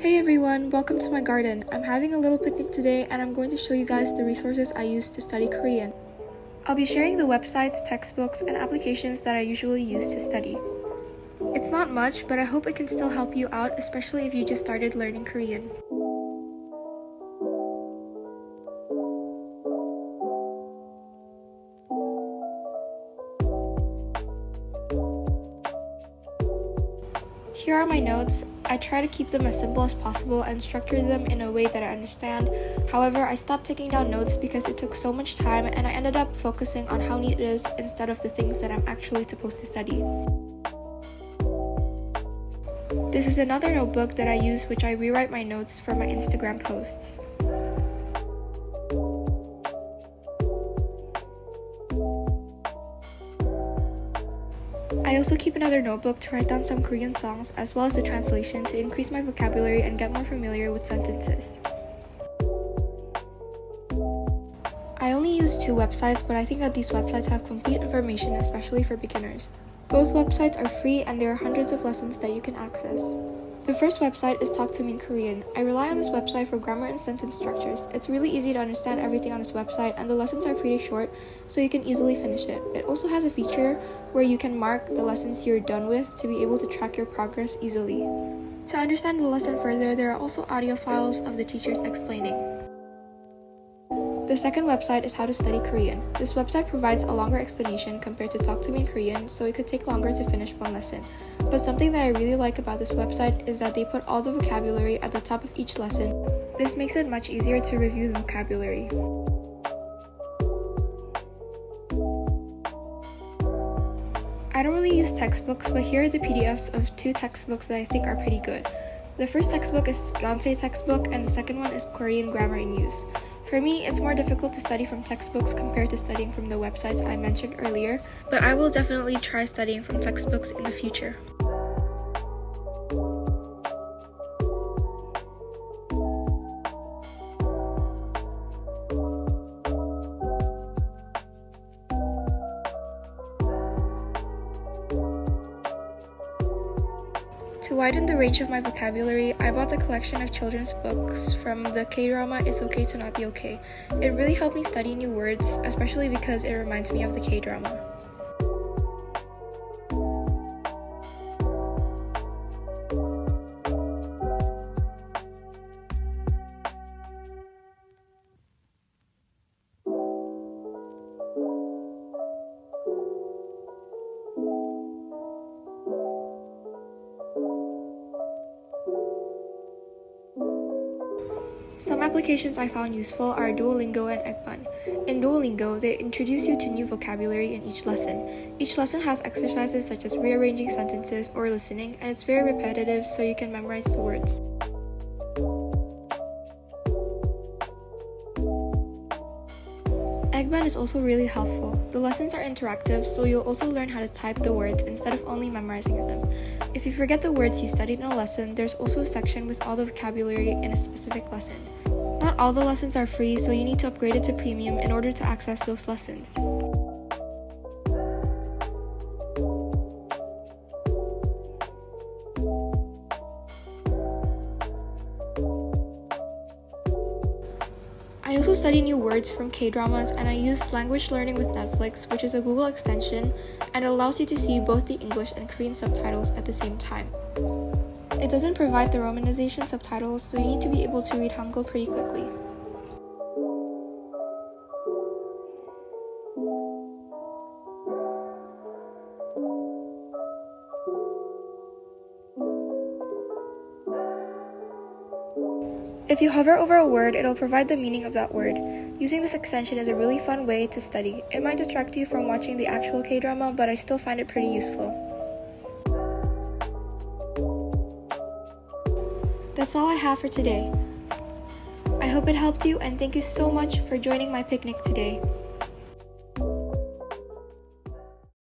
Hey everyone, welcome to my garden. I'm having a little picnic today and I'm going to show you guys the resources I use to study Korean. I'll be sharing the websites, textbooks, and applications that I usually use to study. It's not much, but I hope it can still help you out, especially if you just started learning Korean. Here are my notes. I try to keep them as simple as possible and structure them in a way that I understand. However, I stopped taking down notes because it took so much time and I ended up focusing on how neat it is instead of the things that I'm actually supposed to study. This is another notebook that I use which I rewrite my notes for my Instagram posts. I also keep another notebook to write down some Korean songs as well as the translation to increase my vocabulary and get more familiar with sentences. I only use 2 websites, but I think that these websites have complete information, especially for beginners. Both websites are free and there are hundreds of lessons that you can access. The first website is Talk to Me in Korean. I rely on this website for grammar and sentence structures. It's really easy to understand everything on this website and the lessons are pretty short, so you can easily finish it. It also has a feature where you can mark the lessons you're done with to be able to track your progress easily. To understand the lesson further, there are also audio files of the teachers explaining. The second website is How to Study Korean. This website provides a longer explanation compared to Talk to Me in Korean, so it could take longer to finish one lesson. But something that I really like about this website is that they put all the vocabulary at the top of each lesson. This makes it much easier to review the vocabulary. I don't really use textbooks, but here are the PDFs of 2 textbooks that I think are pretty good. The first textbook is Yonsei textbook and the second one is Korean Grammar in Use. For me, it's more difficult to study from textbooks compared to studying from the websites I mentioned earlier, but I will definitely try studying from textbooks in the future. To widen the range of my vocabulary, I bought the collection of children's books from the K-drama It's Okay to Not Be Okay. It really helped me study new words, especially because it reminds me of the K-drama. Some applications I found useful are Duolingo and eggbun. In Duolingo, they introduce you to new vocabulary in each lesson. Each lesson has exercises such as rearranging sentences or listening, and it's very repetitive so you can memorize the words. Eggbun is also really helpful. The lessons are interactive, so you'll also learn how to type the words instead of only memorizing them. If you forget the words you studied in a lesson, there's also a section with all the vocabulary in a specific lesson. Not all the lessons are free, so you need to upgrade it to premium in order to access those lessons. I also study new words from K-dramas and I use language learning with Netflix, which is a Google extension and it allows you to see both the English and Korean subtitles at the same time. It doesn't provide the romanization subtitles, so you need to be able to read Hangul pretty quickly. If you hover over a word, it'll provide the meaning of that word. Using this extension is a really fun way to study. It might distract you from watching the actual K-drama, but I still find it pretty useful. That's all I have for today. I hope it helped you and thank you so much for joining my picnic today.